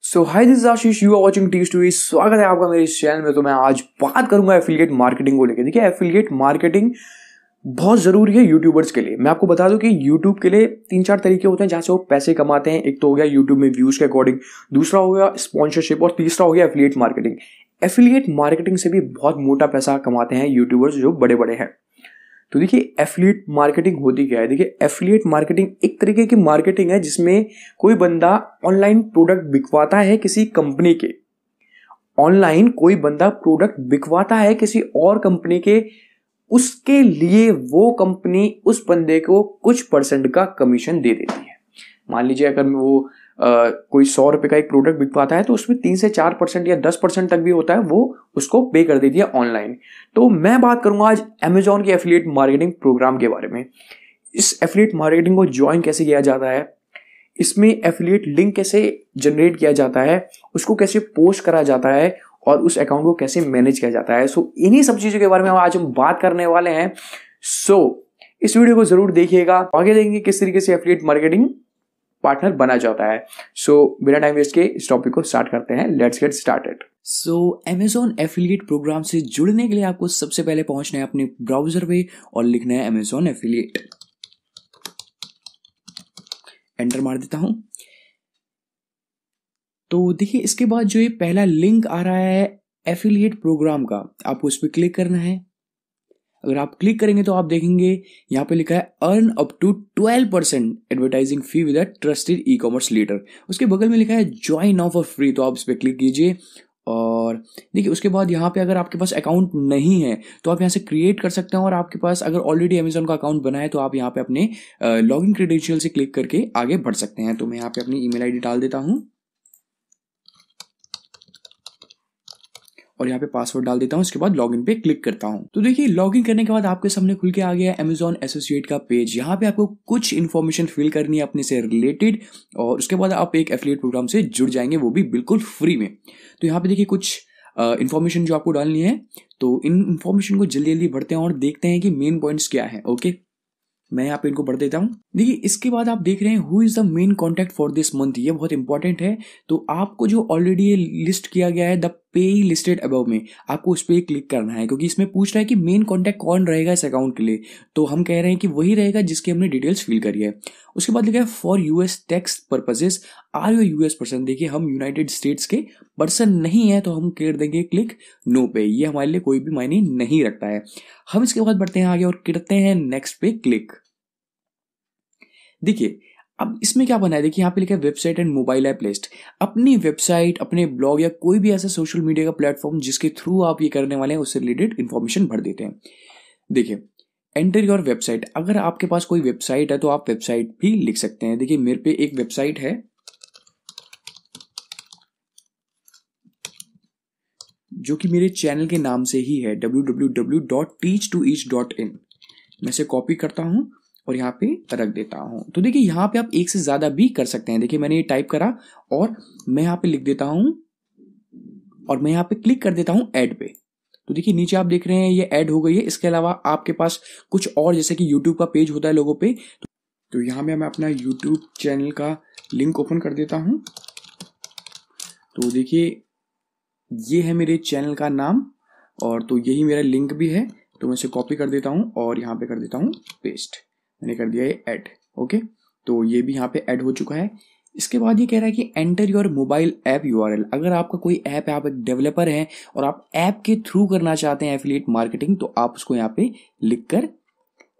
So hi this is Ashish, you are watching T story. स्वागत है आपका मेरे इस चैनल में। तो मैं आज बात करूंगा एफिलिएट मार्केटिंग को लेकर। देखिए, एफिलिएट मार्केटिंग बहुत जरूरी है यूट्यूबर्स के लिए। मैं आपको बता दूं कि यूट्यूब के लिए 3-4 तरीके होते हैं जहां से वो पैसे कमाते हैं। एक तो हो गया यूट्यूब में व्यूज के अकॉर्डिंग, दूसरा हो गया स्पॉन्सरशिप और तीसरा हो गया एफिलिएट मार्केटिंग। एफिलिएट मार्केटिंग से भी बहुत मोटा पैसा कमाते हैं यूट्यूबर्स जो बड़े बड़े हैं। तो देखिए, एफिलिएट मार्केटिंग होती क्या है। देखिए, एफिलिएट मार्केटिंग एक तरीके की मार्केटिंग है जिसमें कोई बंदा ऑनलाइन प्रोडक्ट बिकवाता है किसी कंपनी के। ऑनलाइन कोई बंदा प्रोडक्ट बिकवाता है किसी और कंपनी के, उसके लिए वो कंपनी उस बंदे को कुछ परसेंट का कमीशन दे देती है। मान लीजिए अगर वो कोई 100 रुपए का एक प्रोडक्ट बिकवाता है तो उसमें 3 से 4% या 10% तक भी होता है, वो उसको पे कर देती है ऑनलाइन। तो मैं बात करूंगा आज अमेजॉन के एफिलिएट मार्केटिंग प्रोग्राम के बारे में। इस एफिलिएट मार्केटिंग को ज्वाइन कैसे किया जाता है, इसमें एफिलिएट लिंक कैसे जनरेट किया जाता है, उसको कैसे पोस्ट करा जाता है और उस अकाउंट को कैसे मैनेज किया जाता है। सो इन्हीं सब चीजों के बारे में आज हम बात करने वाले हैं। सो इस वीडियो को जरूर देखिएगा, आगे देखेंगे किस तरीके से एफिलिएट मार्केटिंग पार्टनर बना जाता है। सो बिना टाइम वेस्ट के इस टॉपिक को स्टार्ट करते हैं। Let's get started. So Amazon affiliate program से जुड़ने के लिए आपको सबसे पहले पहुंचना है अपने ब्राउजर पे और लिखना है अमेजॉन एफिलिएट। एंटर मार देता हूं। तो देखिए, इसके बाद जो ये पहला लिंक आ रहा है एफिलिएट प्रोग्राम का, आपको उस पर क्लिक करना है। अगर आप क्लिक करेंगे तो आप देखेंगे यहाँ पे लिखा है earn up to 12% advertising fee with a trusted e commerce leader. उसके बगल में लिखा है ज्वाइन ऑफर फ्री, तो आप इस पर क्लिक कीजिए। और देखिए, उसके बाद यहाँ पे अगर आपके पास अकाउंट नहीं है तो आप यहाँ से क्रिएट कर सकते हैं, और आपके पास अगर ऑलरेडी अमेजॉन का अकाउंट बना है तो आप यहाँ पे अपने लॉगिन क्रेडेंशियल से क्लिक करके आगे बढ़ सकते हैं। तो मैं यहाँ पे अपनी ईमेल आईडी डाल देता हूँ और यहाँ पे पासवर्ड डाल देता हूँ। इसके बाद लॉगिन पे क्लिक करता हूँ। तो देखिए, लॉगिन करने के बाद आपके सामने खुल के आ गया अमेजॉन एसोसिएट का पेज। यहाँ पे आपको कुछ इन्फॉर्मेशन फिल करनी है अपने से रिलेटेड, और उसके बाद आप एक एफिलिएट प्रोग्राम से जुड़ जाएंगे, वो भी बिल्कुल फ्री में। तो यहाँ पे देखिए कुछ इन्फॉर्मेशन जो आपको डालनी है, तो इन इन्फॉर्मेशन को जल्दी जल्दी बढ़ते हैं और देखते हैं कि मेन पॉइंट्स क्या है। ओके, मैं यहाँ पे इनको पढ़ देता हूँ। देखिए, इसके बाद आप देख रहे हैं who is the main contact for this month, ये बहुत इंपॉर्टेंट है। तो आपको जो ऑलरेडी ये लिस्ट किया गया है द पे लिस्टेड अबव में, आपको उस पर क्लिक करना है, क्योंकि इसमें पूछ रहा है कि मेन कॉन्टैक्ट कौन रहेगा इस अकाउंट के लिए। तो हम कह रहे हैं कि वही रहेगा जिसकी हमने डिटेल्स फिल करी है। उसके बाद लिखा है for US tax purposes are you US person. देखिए, हम यूनाइटेड स्टेट्स के पर्सन नहीं है तो हम कर देंगे क्लिक नो पे, ये हमारे लिए कोई भी मायने नहीं रखता है। हम इसके बाद बढ़ते हैं आगे और करते हैं नेक्स्ट पे क्लिक। देखिए, अब इसमें क्या बना है, देखिए यहाँ पे लिखा है website and mobile app list. अपनी वेबसाइट, अपने ब्लॉग या कोई भी ऐसा सोशल मीडिया का प्लेटफॉर्म जिसके थ्रू आप ये करने वाले हैं उससे रिलेटेड इंफॉर्मेशन भर देते हैं। देखिए, एंटर योर वेबसाइट। अगर आपके पास कोई वेबसाइट है तो आप वेबसाइट भी लिख सकते हैं। देखिए, मेरे पे एक वेबसाइट है जो कि मेरे चैनल के नाम से ही है, www.teach2each.in। मैं इसे कॉपी करता हूं और यहाँ पे रख देता हूं। तो देखिए, यहाँ पे आप एक से ज्यादा भी कर सकते हैं। देखिए, मैंने ये टाइप करा और मैं यहाँ पे लिख देता हूं और मैं यहाँ पे क्लिक कर देता हूं ऐड पे। तो देखिए, नीचे आप देख रहे हैं ये ऐड हो गई है। इसके अलावा आपके पास कुछ और, जैसे कि यूट्यूब का पेज होता है लोगों पे, तो यहाँ पे मैं अपना यूट्यूब चैनल का लिंक ओपन कर देता हूँ। तो देखिए, ये है मेरे चैनल का नाम और तो यही मेरा लिंक भी है। तो मैं इसे कॉपी कर देता हूँ और यहाँ पे कर देता हूँ पेस्ट। मैंने कर दिया ये ऐड। ओके, तो ये भी यहाँ पे ऐड हो चुका है। इसके बाद ये कह रहा है कि enter your mobile app URL. अगर आपका कोई ऐप है, आप एक डेवलपर हैं और आप ऐप के थ्रू करना चाहते हैं एफिलिएट मार्केटिंग, तो आप उसको यहाँ पे लिख कर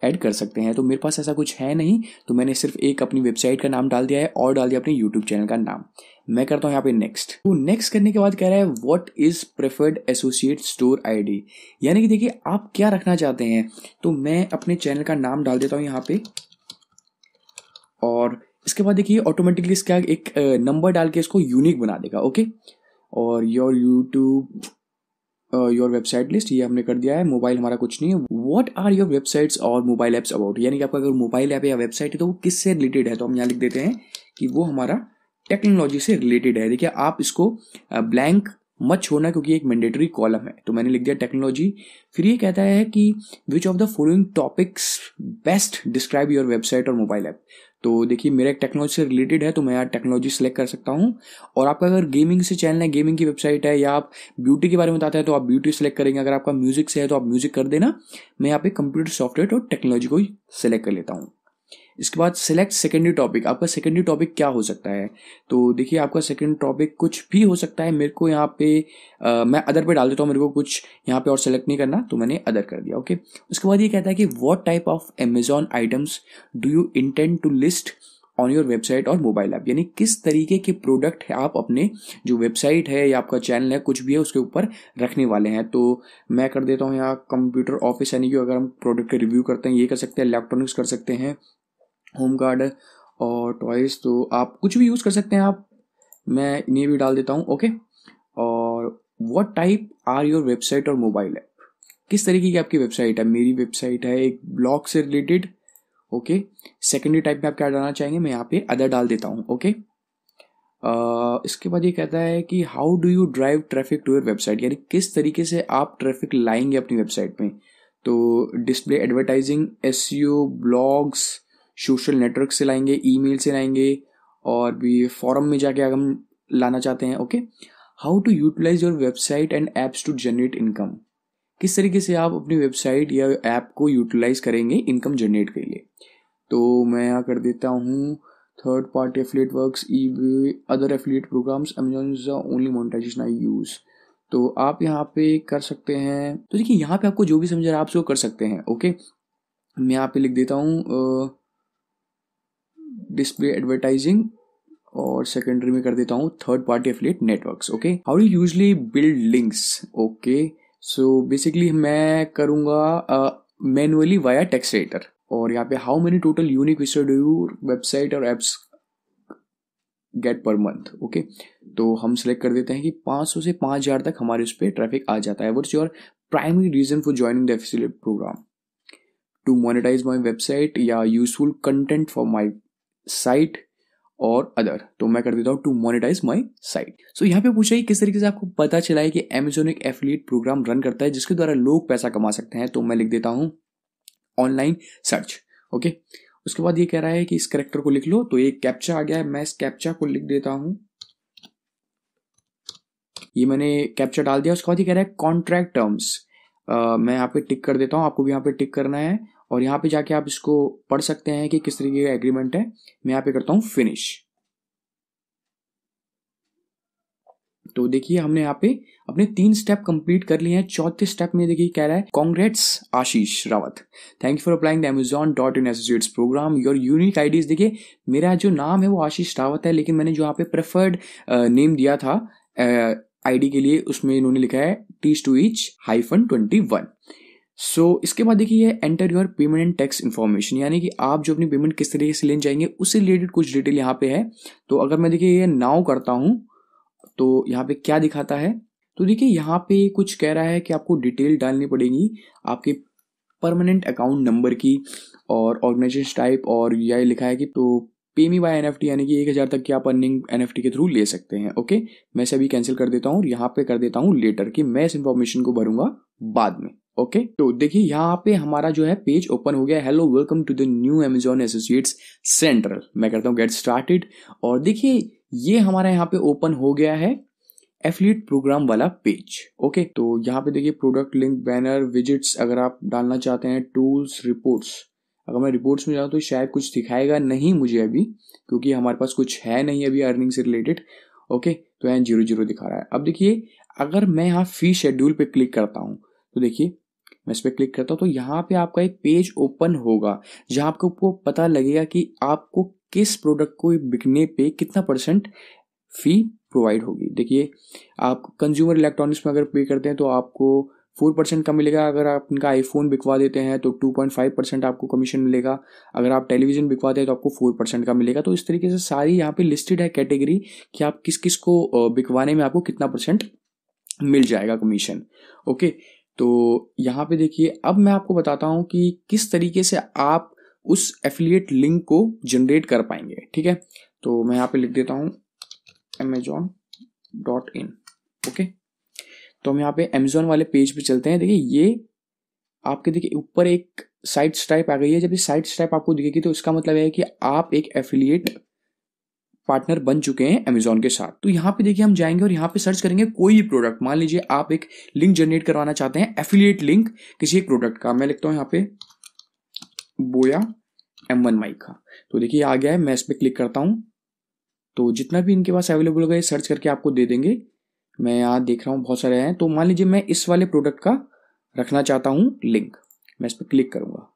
ऐड कर सकते हैं। तो मेरे पास ऐसा कुछ है नहीं, तो मैंने सिर्फ एक अपनी वेबसाइट का नाम डाल दिया है और डाल दिया अपने यूट्यूब चैनल का नाम। मैं करता हूँ यहाँ पे नेक्स्ट। तो नेक्स्ट करने के बाद कह रहा है what is preferred associate store ID, यानी कि देखिए आप क्या रखना चाहते हैं। तो मैं अपने चैनल का नाम डाल देता हूँ यहाँ पे, और इसके बाद देखिए ऑटोमेटिकली इसका एक नंबर डाल के इसको यूनिक बना देगा। ओके, और your YouTube your website list, ये हमने कर दिया है। मोबाइल हमारा कुछ नहीं है। व्हाट आर योर वेबसाइट्स और मोबाइल ऐप्स अबाउट, यानी कि आपका अगर मोबाइल ऐप या वेबसाइट है तो वो किससे रिलेटेड है। तो हम यहाँ लिख देते हैं कि वो हमारा टेक्नोलॉजी से रिलेटेड है। देखिए, आप इसको ब्लैंक मत छोड़ना क्योंकि एक मैंडेटरी कॉलम है। तो मैंने लिख दिया टेक्नोलॉजी। फिर ये कहता है कि which of the following topics best describe your website और मोबाइल ऐप। तो देखिए मेरा एक टेक्नोलॉजी से रिलेटेड है तो मैं यहाँ टेक्नोलॉजी सेलेक्ट कर सकता हूँ। और आपका अगर गेमिंग से चैनल है, गेमिंग की वेबसाइट है, या आप ब्यूटी के बारे में बताते हैं तो आप ब्यूटी सेलेक्ट करेंगे। अगर आपका म्यूजिक से है तो आप म्यूजिक कर देना। मैं यहाँ पे कंप्यूटर सॉफ्टवेयर और टेक्नोलॉजी को ही सेलेक्ट कर लेता हूँ। इसके बाद सेलेक्ट सेकेंडरी टॉपिक। आपका सेकेंडरी टॉपिक क्या हो सकता है? तो देखिए आपका सेकेंड टॉपिक कुछ भी हो सकता है। मेरे को यहाँ पे मैं अदर पे डाल देता हूँ, मेरे को कुछ यहाँ पे और सेलेक्ट नहीं करना, तो मैंने अदर कर दिया। ओके, उसके बाद ये कहता है कि what type of Amazon items do you intend to list on your website और मोबाइल ऐप, यानी किस तरीके के प्रोडक्ट है आप अपने जो वेबसाइट है या आपका चैनल है कुछ भी है उसके ऊपर रखने वाले हैं। तो मैं कर देता हूँ यहाँ कंप्यूटर ऑफिस, यानी कि अगर हम प्रोडक्ट का रिव्यू करते हैं ये कर सकते हैं, इलेक्ट्रॉनिक्स कर सकते हैं, होम गार्ड और टॉयज, तो आप कुछ भी यूज़ कर सकते हैं आप। मैं इन्हें भी डाल देता हूँ। ओके, और what type are your website और मोबाइल ऐप, किस तरीके की आपकी वेबसाइट है? मेरी वेबसाइट है एक ब्लॉग से रिलेटेड। ओके, सेकेंडरी टाइप में आप क्या डालना चाहेंगे? मैं यहाँ पे अदर डाल देता हूँ। ओके, इसके बाद ये कहता है कि how do you drive traffic to your website, यानी किस तरीके से आप ट्रैफिक लाएंगे अपनी वेबसाइट में। तो display advertising, SEO, blogs, social network से लाएंगे, ईमेल से लाएंगे, और भी फॉरम में जाके अगर हम लाना चाहते हैं। Okay, how to utilize your website and apps to generate income, किस तरीके से आप अपनी वेबसाइट या ऐप को यूटिलाइज करेंगे इनकम जनरेट के लिए। तो मैं यहाँ कर देता हूँ third party affiliate works, eBay, other affiliate programs, Amazon is the only monetization I use. तो आप यहाँ पे कर सकते हैं। तो देखिए यहाँ पे आपको जो भी समझ रहा है आप उसको कर सकते हैं। ओके, मैं यहाँ पे लिख देता हूँ डिस्प्ले एडवर्टाइजिंग, और सेकेंडरी में कर देता हूँ third party affiliate networks. Okay, how do usually build links. Okay, so basically मैं करूँगा मैनुअली वाया टेक्स्ट एडिटर। और यहाँ पे how many total unique visitor do you website और apps get per month. Okay, तो हम सेलेक्ट कर देते हैं कि 500 से 5000 तक हमारे उस पर ट्रैफिक आ जाता है। What's your primary reason for joining the affiliate program? To monetize my website या useful content for my site और अदर। तो मैं कर देता हूँ to monetize my site. So यहाँ पे पूछा है किस तरीके से आपको पता चला है कि अमेजॉन एक एफिलिएट प्रोग्राम रन करता है जिसके द्वारा लोग पैसा कमा सकते हैं। तो मैं लिख देता हूँ ऑनलाइन सर्च। ओके, उसके बाद ये कह रहा है कि इस कैरेक्टर को लिख लो, तो एक कैप्चा आ गया है, मैं इस कैप्चा को लिख देता हूँ। ये मैंने कैप्चा डाल दिया। उसके बाद ये कह रहा है कॉन्ट्रैक्ट टर्म्स, मैं यहाँ पे टिक कर देता हूँ, आपको भी यहाँ पे टिक करना है, और यहाँ पे जाके आप इसको पढ़ सकते हैं कि किस तरीके का एग्रीमेंट है। मैं यहाँ पे करता हूँ फिनिश। तो देखिए हमने यहाँ पे अपने 3 स्टेप कंप्लीट कर लिए हैं। चौथे स्टेप में देखिए कह रहा है congrats Ashish Rawat, thank you for applying the Amazon.in associates program, your unique IDs. देखिए मेरा जो नाम है वो आशीष रावत है, लेकिन मैंने जो यहाँ पे प्रेफर्ड नेम दिया था आईडी के लिए उसमें इन्होंने लिखा है teach2each-21। सो इसके बाद देखिए enter your payment and tax information, यानी कि आप जो अपनी पेमेंट किस तरीके से लेने जाएंगे उससे रिलेटेड कुछ डिटेल यहाँ पे है। तो अगर मैं देखिए ये नाउ करता हूँ तो यहाँ पे क्या दिखाता है, तो देखिए यहाँ पे कुछ कह रहा है कि आपको डिटेल डालनी पड़ेगी आपके परमानेंट अकाउंट नंबर की और ऑर्गेनाइजेशन टाइप, और यह लिखा है कि तो पे मी बाय एनएफटी, यानी कि 1000 तक की आप अर्निंग एनएफटी के थ्रू ले सकते हैं। ओके, मैं इसे अभी कैंसिल कर देता हूँ और यहाँ पे कर देता हूँ लेटर, कि मैं इस इंफॉर्मेशन को भरूंगा बाद में। ओके, तो देखिए यहाँ पे हमारा जो है पेज ओपन हो गया। Hello, welcome to the new Amazon associates central. मैं करता हूँ गेट स्टार्टेड, और देखिए ये हमारा यहाँ पे ओपन हो गया है एफिलिएट प्रोग्राम वाला पेज। ओके, तो यहाँ पे देखिए प्रोडक्ट लिंक, बैनर, विजिट्स अगर आप डालना चाहते हैं, टूल्स, रिपोर्ट्स। अगर मैं रिपोर्ट्स में जाऊँ तो शायद कुछ दिखाएगा नहीं मुझे अभी, क्योंकि हमारे पास कुछ है नहीं अभी अर्निंग से रिलेटेड। ओके, तो यहाँ 0 दिखा रहा है। अब देखिए अगर मैं यहाँ फी शेड्यूल पे क्लिक करता हूँ तो देखिए मैं इस पर क्लिक करता हूँ तो यहाँ पे आपका एक पेज ओपन होगा जहाँ आपको पता लगेगा कि आपको किस प्रोडक्ट को बिकने पे कितना % फी प्रोवाइड होगी। देखिए आप कंज्यूमर इलेक्ट्रॉनिक्स में अगर पे करते हैं तो आपको 4% का मिलेगा। अगर आप इनका आईफोन बिकवा देते हैं तो 2.5% आपको कमीशन मिलेगा। अगर आप टेलीविजन बिकवाते हैं तो आपको 4% का मिलेगा। तो इस तरीके से सारी यहाँ पे लिस्टेड है कैटेगरी कि आप किस किस को बिकवाने में आपको कितना % मिल जाएगा कमीशन। ओके, तो यहाँ पे देखिए अब मैं आपको बताता हूँ कि किस तरीके से आप उस एफिलिएट लिंक को जनरेट कर पाएंगे। ठीक है, तो मैं यहाँ पे लिख देता हूँ amazon.in। ओके, तो हम यहाँ पे अमेजोन वाले पेज पे चलते हैं। देखिए ये आपके देखिए ऊपर एक साइट स्ट्राइप आ गई है। जब ये साइट स्ट्राइप आपको दिखेगी तो इसका मतलब है कि आप एक एफिलिएट पार्टनर बन चुके हैं अमेजोन के साथ। तो यहाँ पे देखिए हम जाएंगे और यहाँ पे सर्च करेंगे कोई भी प्रोडक्ट। मान लीजिए आप एक लिंक जनरेट करवाना चाहते हैं, एफिलिएट लिंक किसी एक प्रोडक्ट का। मैं लिखता हूँ यहाँ पे बोया M1 माइक का। तो देखिए आ गया है, मैं इस पर क्लिक करता हूँ तो जितना भी इनके पास अवेलेबल होगा ये सर्च करके आपको दे देंगे। मैं यहाँ देख रहा हूँ बहुत सारे हैं। तो मान लीजिए मैं इस वाले प्रोडक्ट का रखना चाहता हूँ लिंक, मैं इस पर क्लिक करूंगा।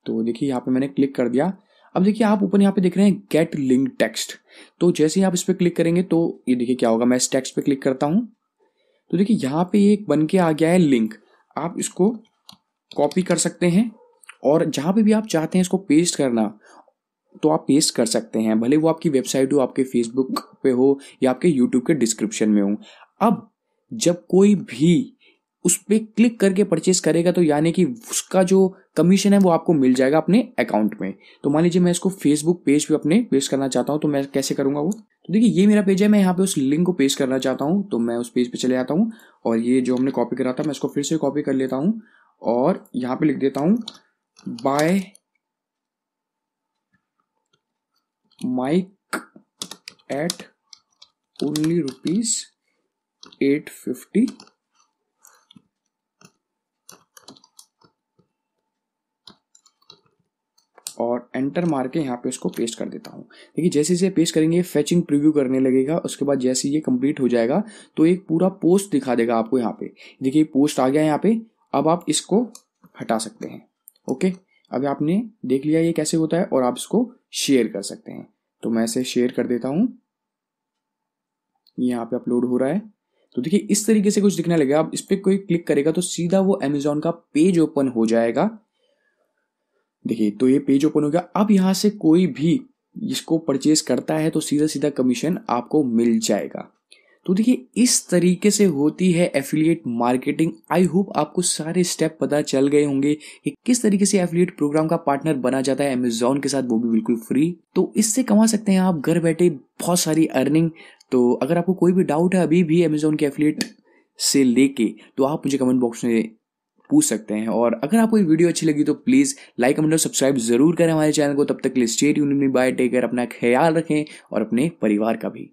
तो देखिए यहाँ पे मैंने क्लिक कर दिया। अब देखिए आप ऊपर यहाँ पे देख रहे हैं गेट लिंक टेक्स्ट। तो जैसे ही आप इस पर क्लिक करेंगे तो ये देखिए क्या होगा। मैं इस टेक्स्ट पे क्लिक करता हूँ तो देखिए यहाँ पे एक बन के आ गया है लिंक। आप इसको कॉपी कर सकते हैं और जहाँ पे भी आप चाहते हैं इसको पेस्ट करना तो आप पेस्ट कर सकते हैं, भले वो आपकी वेबसाइट हो, आपके फेसबुक पे हो या आपके यूट्यूब के डिस्क्रिप्शन में हो। अब जब कोई भी उस पर क्लिक करके परचेस करेगा तो यानी कि उसका जो कमीशन है वो आपको मिल जाएगा अपने अकाउंट में। तो मान लीजिए मैं इसको फेसबुक पेज पे अपने पेस्ट करना चाहता हूँ तो मैं कैसे करूंगा वो। तो देखिए ये मेरा पेज है, मैं यहाँ पे उस लिंक को पेस्ट करना चाहता हूँ तो मैं उस पेज पे चले जाता हूँ और ये जो हमने कॉपी करा था मैं इसको फिर से कॉपी कर लेता हूँ और यहाँ पे लिख देता हूँ बाय माइक एट ओनली ₹850 और एंटर मार के यहाँ पे इसको पेस्ट कर देता हूँ। देखिए जैसे इसे पेस्ट करेंगे फेचिंग प्रीव्यू करने लगेगा। उसके बाद जैसे ये कंप्लीट हो जाएगा तो एक पूरा पोस्ट दिखा देगा आपको। यहाँ पे देखिए पोस्ट आ गया है यहाँ पे। अब आप इसको हटा सकते हैं। ओके, अब आपने देख लिया ये कैसे होता है और आप इसको शेयर कर सकते हैं। तो मैं इसे शेयर कर देता हूँ, यहाँ पे अपलोड हो रहा है। तो देखिए इस तरीके से कुछ दिखने लगेगा। अब इस पर कोई क्लिक करेगा तो सीधा वो अमेजोन का पेज ओपन हो जाएगा। देखिए तो ये पेज ओपन हो गया। अब यहाँ से कोई भी इसको परचेज करता है तो सीधा सीधा कमीशन आपको मिल जाएगा। तो देखिए इस तरीके से होती है एफिलिएट मार्केटिंग। आई होप आपको सारे स्टेप पता चल गए होंगे कि किस तरीके से एफिलिएट प्रोग्राम का पार्टनर बना जाता है अमेजोन के साथ, वो भी बिल्कुल फ्री। तो इससे कमा सकते हैं आप घर बैठे बहुत सारी अर्निंग। तो अगर आपको कोई भी डाउट है अभी भी अमेजोन के एफिलिएट से लेके तो आप मुझे कमेंट बॉक्स में पूछ सकते हैं। और अगर आपको ये वीडियो अच्छी लगी तो प्लीज लाइक कमेंट और सब्सक्राइब जरूर करें हमारे चैनल को। तब तक के लिए stay tuned, bye, take care, अपना ख्याल रखें और अपने परिवार का भी।